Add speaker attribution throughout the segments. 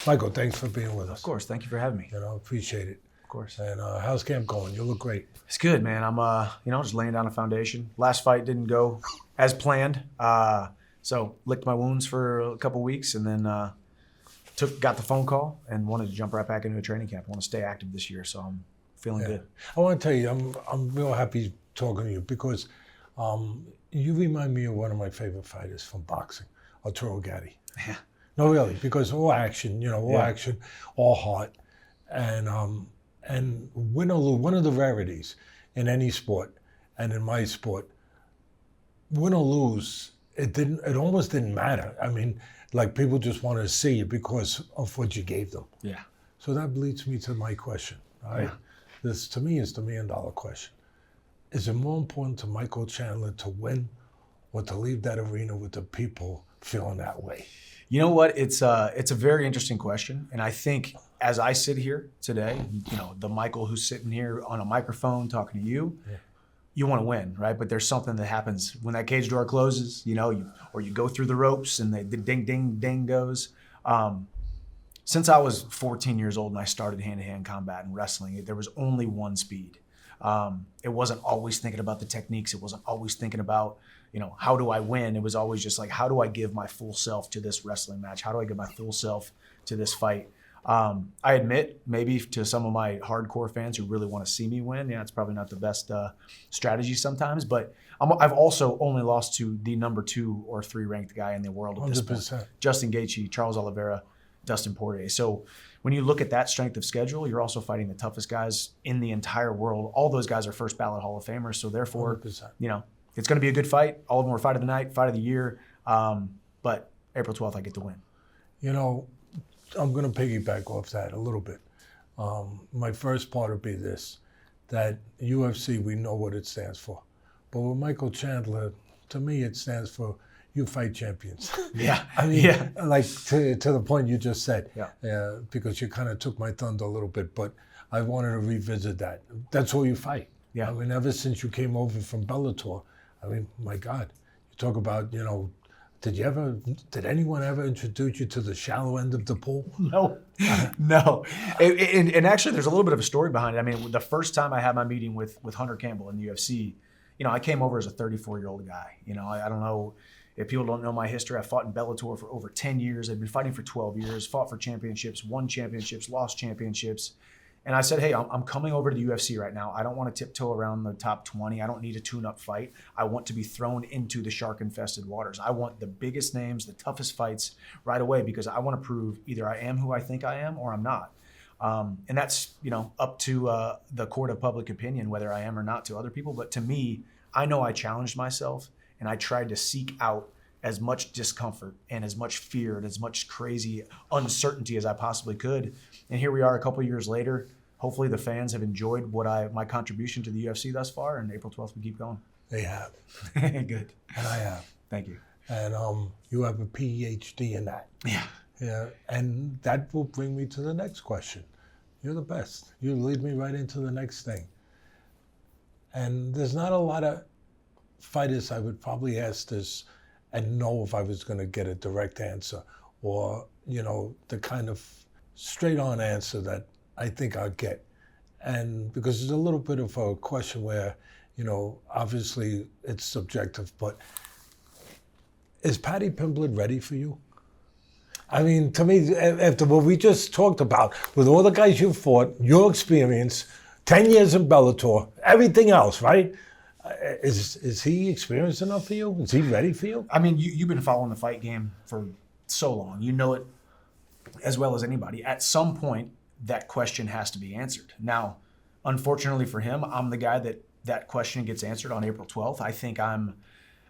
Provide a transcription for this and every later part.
Speaker 1: Michael, thanks for being with us.
Speaker 2: Of course. Thank you for having me.
Speaker 1: Appreciate it.
Speaker 2: Of course.
Speaker 1: And how's camp going? You look great.
Speaker 2: It's good, man. I'm, just laying down a foundation. Last fight didn't go as planned. So licked my wounds for a couple weeks and then got the phone call and wanted to jump right back into a training camp. I want to stay active this year, so I'm feeling good.
Speaker 1: I want to tell you, I'm real happy talking to you because you remind me of one of my favorite fighters from boxing, Arturo Gatti.
Speaker 2: Yeah.
Speaker 1: No, really, because all action, action, all heart, and win or lose. One of the rarities in any sport, and in my sport, win or lose, it almost didn't matter. I mean, like people just wanted to see you because of what you gave them.
Speaker 2: Yeah.
Speaker 1: So that leads me to my question. All right, this to me is the $1 million question. Is it more important to Michael Chandler to win, or to leave that arena with the people feeling that way?
Speaker 2: You know what? It's a very interesting question, and I think as I sit here today, the Michael who's sitting here on a microphone talking to you, you want to win, right? But there's something that happens when that cage door closes, or you go through the ropes and the ding, ding, ding goes. Since I was 14 years old and I started hand-to-hand combat and wrestling, there was only one speed. It wasn't always thinking about the techniques. It wasn't always thinking about, how do I win? It was always just like, how do I give my full self to this wrestling match? How do I give my full self to this fight? I admit, maybe to some of my hardcore fans who really want to see me win, it's probably not the best strategy sometimes, but I've also only lost to the number 2 or 3 ranked guy in the world at this
Speaker 1: 100%.
Speaker 2: point. Justin Gaethje, Charles Oliveira, Dustin Poirier. So when you look at that strength of schedule, you're also fighting the toughest guys in the entire world. All those guys are first ballot Hall of Famers. So therefore,
Speaker 1: 100%.
Speaker 2: It's going to be a good fight. All of them were fight of the night, fight of the year. But April 12th, I get to win.
Speaker 1: I'm going to piggyback off that a little bit. My first part would be this, that UFC, we know what it stands for. But with Michael Chandler, to me, it stands for you fight champions.
Speaker 2: Yeah.
Speaker 1: I mean, like to the point you just said,
Speaker 2: Yeah.
Speaker 1: Because you kind of took my thunder a little bit, but I wanted to revisit that. That's all you fight.
Speaker 2: Yeah.
Speaker 1: I mean, ever since you came over from Bellator, I mean, my God, you talk about, did anyone ever introduce you to the shallow end of the pool?
Speaker 2: No. And actually, there's a little bit of a story behind it. I mean, the first time I had my meeting with Hunter Campbell in the UFC, I came over as a 34-year-old guy. I don't know if people don't know my history. I fought in Bellator for over 10 years. I've been fighting for 12 years, fought for championships, won championships, lost championships. And I said, hey, I'm coming over to the UFC right now. I don't want to tiptoe around the top 20. I don't need a tune-up fight. I want to be thrown into the shark-infested waters. I want the biggest names, the toughest fights right away because I want to prove either I am who I think I am or I'm not. And that's, up to the court of public opinion, whether I am or not to other people. But to me, I know I challenged myself and I tried to seek out as much discomfort and as much fear and as much crazy uncertainty as I possibly could. And here we are a couple of years later. Hopefully the fans have enjoyed my contribution to the UFC thus far, and April 12th we keep going.
Speaker 1: They have.
Speaker 2: Good.
Speaker 1: And I have.
Speaker 2: Thank you.
Speaker 1: And you have a PhD in that.
Speaker 2: Yeah.
Speaker 1: Yeah. And that will bring me to the next question. You're the best. You lead me right into the next thing. And there's not a lot of fighters I would probably ask this and know if I was going to get a direct answer or, the kind of straight on answer that I think I'll get. And because it's a little bit of a question where, obviously it's subjective, but is Paddy Pimblett ready for you? I mean, to me, after what we just talked about, with all the guys you fought, your experience, 10 years in Bellator, everything else, right? Is he experienced enough for you? Is he ready for you?
Speaker 2: I mean, you've been following the fight game for so long. You know it as well as anybody. At some point, that question has to be answered. Now, unfortunately for him, I'm the guy that question gets answered on April 12th. I think I'm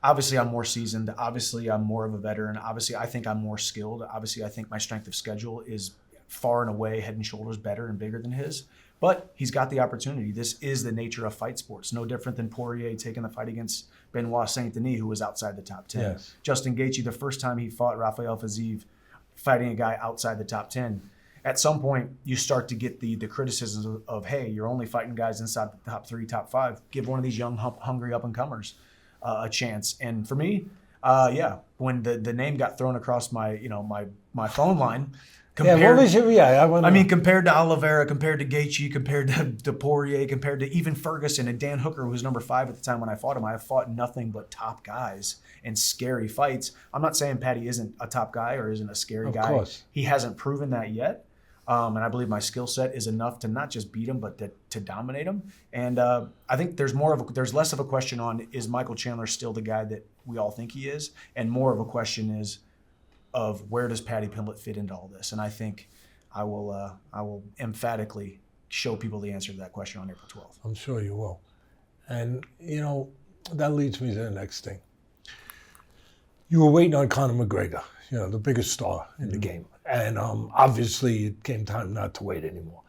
Speaker 2: more seasoned. Obviously, I'm more of a veteran. Obviously, I think I'm more skilled. Obviously, I think my strength of schedule is far and away head and shoulders better and bigger than his. But he's got the opportunity. This is the nature of fight sports. No different than Poirier taking the fight against Benoit Saint-Denis, who was outside the top 10.
Speaker 1: Yes.
Speaker 2: Justin Gaethje, the first time he fought Rafael Fiziev, fighting a guy outside the top 10. At some point, you start to get the criticisms of, hey, you're only fighting guys inside the top 3, top 5. Give one of these young, hungry up-and-comers a chance. And for me, when the name got thrown across my phone line, Compared,
Speaker 1: I
Speaker 2: mean, compared to Oliveira, compared to Gaethje, compared to Poirier, compared to even Ferguson and Dan Hooker, who was number 5 at the time when I fought him, I have fought nothing but top guys and scary fights. I'm not saying Paddy isn't a top guy or isn't a scary guy. Of course. He hasn't proven that yet. And I believe my skill set is enough to not just beat him, but to dominate him. And I think there's less of a question on, is Michael Chandler still the guy that we all think he is? And more of a question is of, where does Paddy Pimblett fit into all this? And I think I will emphatically show people the answer to that question on April 12th.
Speaker 1: I'm sure you will. And, that leads me to the next thing. You were waiting on Conor McGregor, the biggest star in the game. And obviously it came time not to wait anymore.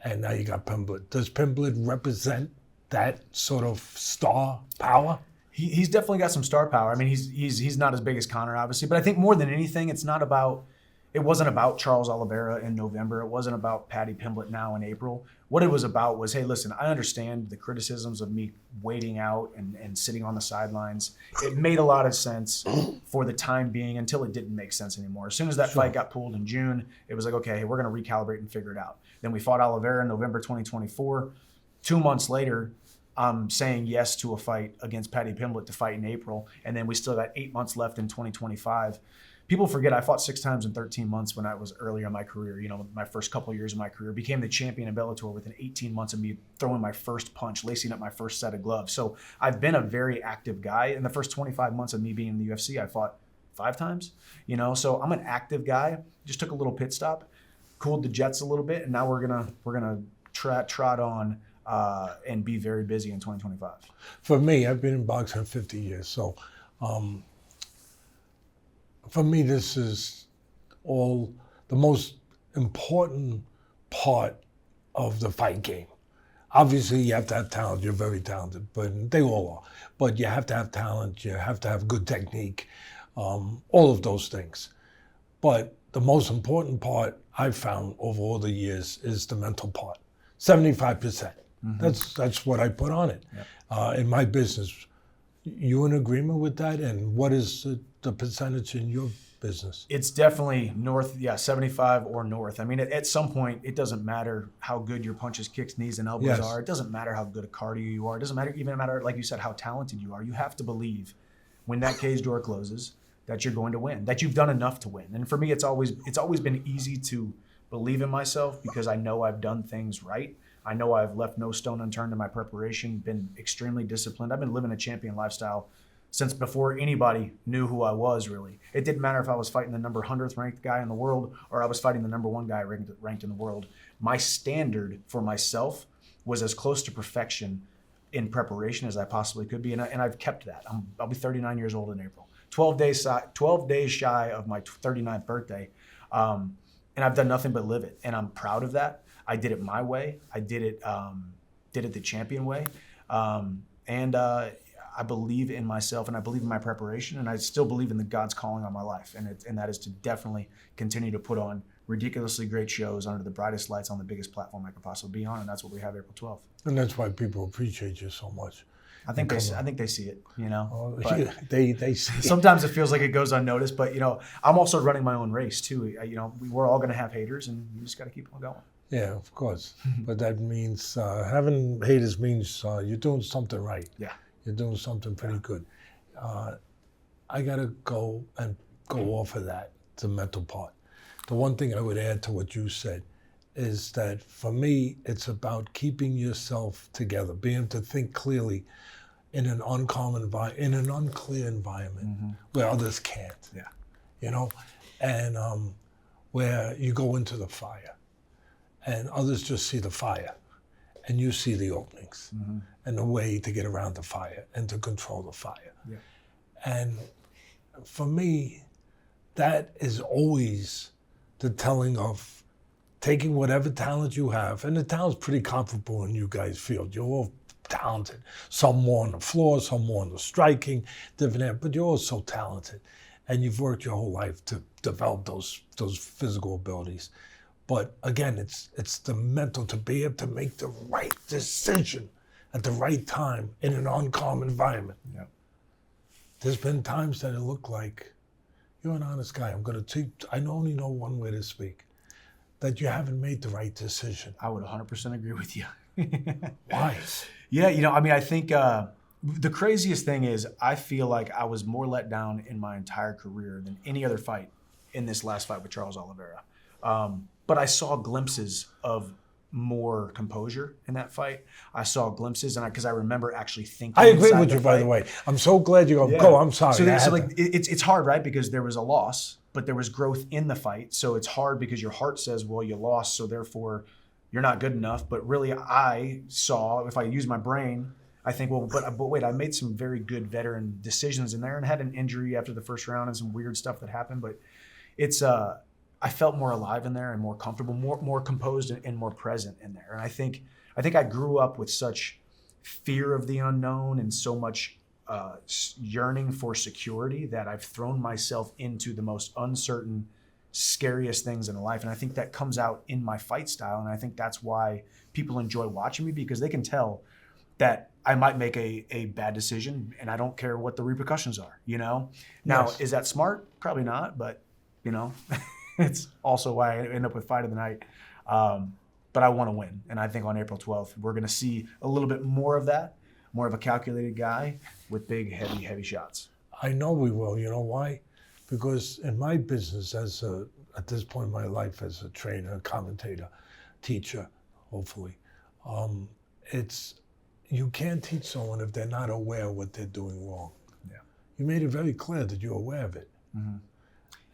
Speaker 1: And now you got Pimblett. Does Pimblett represent that sort of star power?
Speaker 2: He's definitely got some star power. I mean, he's not as big as Conor, obviously, but I think more than anything, it wasn't about Charles Oliveira in November. It wasn't about Paddy Pimblett now in April. What it was about was, hey, listen, I understand the criticisms of me waiting out and sitting on the sidelines. It made a lot of sense for the time being until it didn't make sense anymore. As soon as that fight got pulled in June, it was like, okay, we're going to recalibrate and figure it out. Then we fought Oliveira in November 2024. 2 months later, I'm saying yes to a fight against Paddy Pimblett to fight in April, and then we still got 8 months left in 2025. People forget I fought 6 times in 13 months when I was earlier in my career. My first couple of years of my career, became the champion in Bellator within 18 months of me throwing my first punch, lacing up my first set of gloves. So I've been a very active guy. In the first 25 months of me being in the UFC, I fought 5 times. So I'm an active guy. Just took a little pit stop, cooled the jets a little bit, and now we're gonna trot on and be very busy in 2025.
Speaker 1: For me, I've been in boxing 50 years, so. For me, this is all the most important part of the fight game. Obviously, you have to have talent. You're very talented, but they all are. But you have to have talent. You have to have good technique, all of those things. But the most important part I've found over all the years is the mental part. 75%. That's what I put on it. Yep. In my business. You in agreement with that? And what is the percentage in your business?
Speaker 2: It's definitely north, 75 or north. I mean, at some point, it doesn't matter how good your punches, kicks, knees, and elbows are. It doesn't matter how good a cardio you are. It doesn't matter, like you said, how talented you are. You have to believe when that cage door closes that you're going to win, that you've done enough to win. And for me, it's always been easy to believe in myself because I know I've done things right. I know I've left no stone unturned in my preparation, been extremely disciplined. I've been living a champion lifestyle since before anybody knew who I was, really. It didn't matter if I was fighting the number 100th ranked guy in the world or I was fighting the number 1 guy ranked in the world. My standard for myself was as close to perfection in preparation as I possibly could be, and I've kept that. I'll be 39 years old in April. 12 days shy of my 39th birthday, and I've done nothing but live it, and I'm proud of that. I did it my way. I did it the champion way. And I believe in myself and I believe in my preparation and I still believe in the God's calling on my life. And that is to definitely continue to put on ridiculously great shows under the brightest lights on the biggest platform I could possibly be on. And that's what we have April 12th.
Speaker 1: And that's why people appreciate you so much.
Speaker 2: I think they see it,
Speaker 1: They see it.
Speaker 2: Sometimes it feels like it goes unnoticed, but I'm also running my own race too. We're all going to have haters and you just got to keep on going.
Speaker 1: Yeah, of course. But that means having haters means you're doing something right.
Speaker 2: Yeah.
Speaker 1: You're doing something pretty good. I got to go off of that, the mental part. The one thing I would add to what you said is that for me, it's about keeping yourself together, being able to think clearly in an in an unclear environment where others can't.
Speaker 2: Yeah.
Speaker 1: And where you go into the fire. And others just see the fire, and you see the openings and the way to get around the fire and to control the fire.
Speaker 2: Yeah.
Speaker 1: And for me, that is always the telling of taking whatever talent you have, and the talent's pretty comparable in you guys' field. You're all talented. Some more on the floor, some more on the striking, different, but you're all so talented. And you've worked your whole life to develop those physical abilities. But again, it's the mental to be able to make the right decision at the right time in an uncalm environment.
Speaker 2: Yeah.
Speaker 1: There's been times that it looked like, you're an honest guy. I only know one way to speak. that you haven't made the right decision?
Speaker 2: I would 100% agree with you.
Speaker 1: Why?
Speaker 2: Yeah, I mean, I think the craziest thing is I feel like I was more let down in my entire career than any other fight in this last fight with Charles Oliveira. But I saw glimpses of more composure in that fight. I saw glimpses, and because I remember actually thinking.
Speaker 1: I agree
Speaker 2: inside
Speaker 1: with
Speaker 2: the
Speaker 1: you, by
Speaker 2: fight.
Speaker 1: the way. I'm so glad you go.
Speaker 2: Yeah.
Speaker 1: Go. I'm sorry.
Speaker 2: So like it's hard, right? Because there was a loss, but there was growth in the fight. So it's hard because your heart says, well, you lost, so therefore you're not good enough. But really, I saw, if I use my brain, I think, well, but wait, I made some very good veteran decisions in there and had an injury after the first round and some weird stuff that happened. But it's I felt more alive in there and more comfortable, more composed and more present in there. And I think I grew up with such fear of the unknown and so much yearning for security that I've thrown myself into the most uncertain, scariest things in life. And I think that comes out in my fight style. And I think that's why people enjoy watching me, because they can tell that I might make a bad decision and I don't care what the repercussions are, Now,
Speaker 1: Yes.
Speaker 2: Is that smart? Probably not, but it's also why I end up with fight of the night. But I want to win. And I think on April 12th, we're going to see a little bit more of that, more of a calculated guy with big, heavy shots.
Speaker 1: I know we will. You know why? Because in my business, at this point in my life, as a trainer, commentator, teacher, hopefully, you can't teach someone if they're not aware of what they're doing wrong.
Speaker 2: Yeah.
Speaker 1: You made it very clear that you're aware of it. Mm-hmm.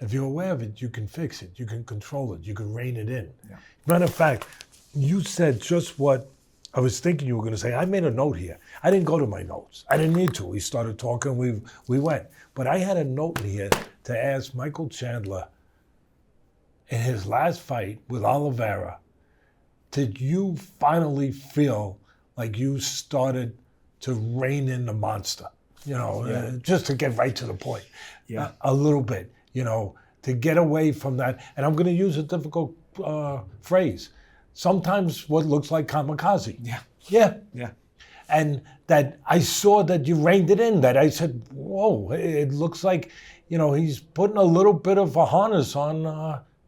Speaker 1: If you're aware of it, you can fix it. You can control it. You can rein it in.
Speaker 2: Yeah.
Speaker 1: Matter of fact, you said just what I was thinking you were going to say. I made a note here. I didn't go to my notes. I didn't need to. We started talking. We went. But I had a note in here to ask Michael Chandler, in his last fight with Oliveira, did you finally feel like you started to rein in the monster? Just to get right to the point.
Speaker 2: Yeah.
Speaker 1: A little bit. To get away from that. And I'm going to use a difficult phrase. Sometimes what looks like kamikaze.
Speaker 2: Yeah.
Speaker 1: Yeah.
Speaker 2: Yeah.
Speaker 1: And that I saw that you reined it in, that I said, whoa, it looks like, he's putting a little bit of a harness on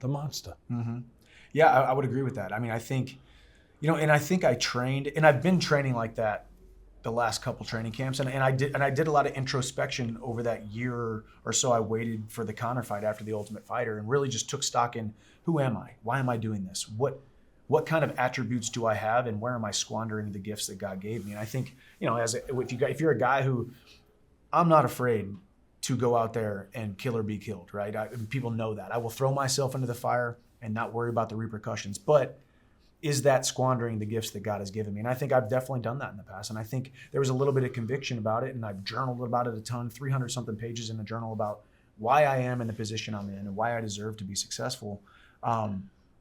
Speaker 1: the monster.
Speaker 2: Mm-hmm. Yeah, I would agree with that. I mean, I think, and I think I trained, and I've been training like that the last couple training camps, and I did a lot of introspection over that year or so. I waited for the Conor fight after the Ultimate Fighter and really just took stock in, who am I? Why am I doing this? What kind of attributes do I have, and where am I squandering the gifts that God gave me? And I think, if you're a guy who, I'm not afraid to go out there and kill or be killed, right? People know that. I will throw myself into the fire and not worry about the repercussions. But is that squandering the gifts that God has given me? And I think I've definitely done that in the past. And I think there was a little bit of conviction about it, and I've journaled about it a ton, 300-something pages in the journal about why I am in the position I'm in and why I deserve to be successful.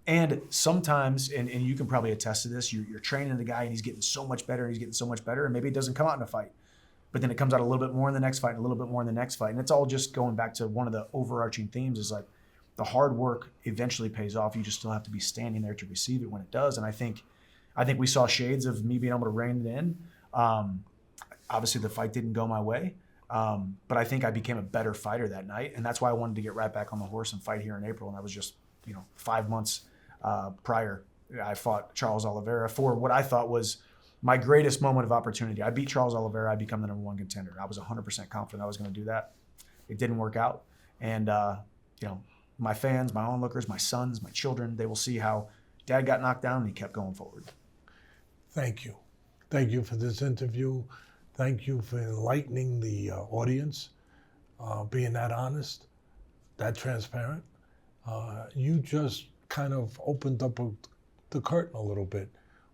Speaker 2: And sometimes, and you can probably attest to this, you're training the guy and he's getting so much better and maybe it doesn't come out in a fight, but then it comes out a little bit more in the next fight and a little bit more in the next fight. And it's all just going back to one of the overarching themes is like the hard work eventually pays off. You just still have to be standing there to receive it when it does. And I think we saw shades of me being able to rein it in. Obviously the fight didn't go my way, but I think I became a better fighter that night. And that's why I wanted to get right back on the horse and fight here in April. And that was just, 5 months prior. I fought Charles Oliveira for what I thought was my greatest moment of opportunity. I beat Charles Oliveira. I become the #1 contender. I was 100% confident I was going to do that. It didn't work out. And, my fans, my onlookers, my sons, my children, they will see how Dad got knocked down and he kept going forward.
Speaker 1: Thank you. Thank you for this interview. Thank you for enlightening the audience, being that honest, that transparent. You just kind of opened up the curtain a little bit,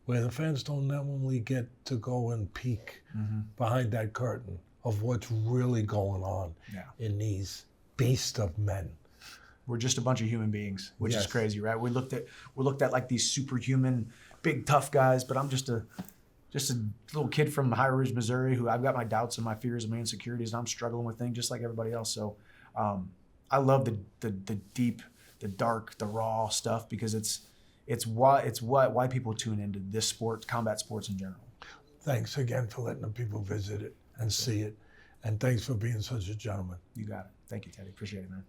Speaker 1: where the fans don't normally get to go and peek behind that curtain of what's really going on in these beasts of men.
Speaker 2: We're just a bunch of human beings, which
Speaker 1: Yes.
Speaker 2: is crazy, right? We're looked at like these superhuman, big tough guys, but I'm just a little kid from High Ridge, Missouri, who I've got my doubts and my fears and my insecurities, and I'm struggling with things just like everybody else. So I love the deep, the dark, the raw stuff, because it's why people tune into this sport, combat sports in general.
Speaker 1: Thanks again for letting the people visit it and see it. And thanks for being such a gentleman.
Speaker 2: You got it. Thank you, Teddy. Appreciate it, man.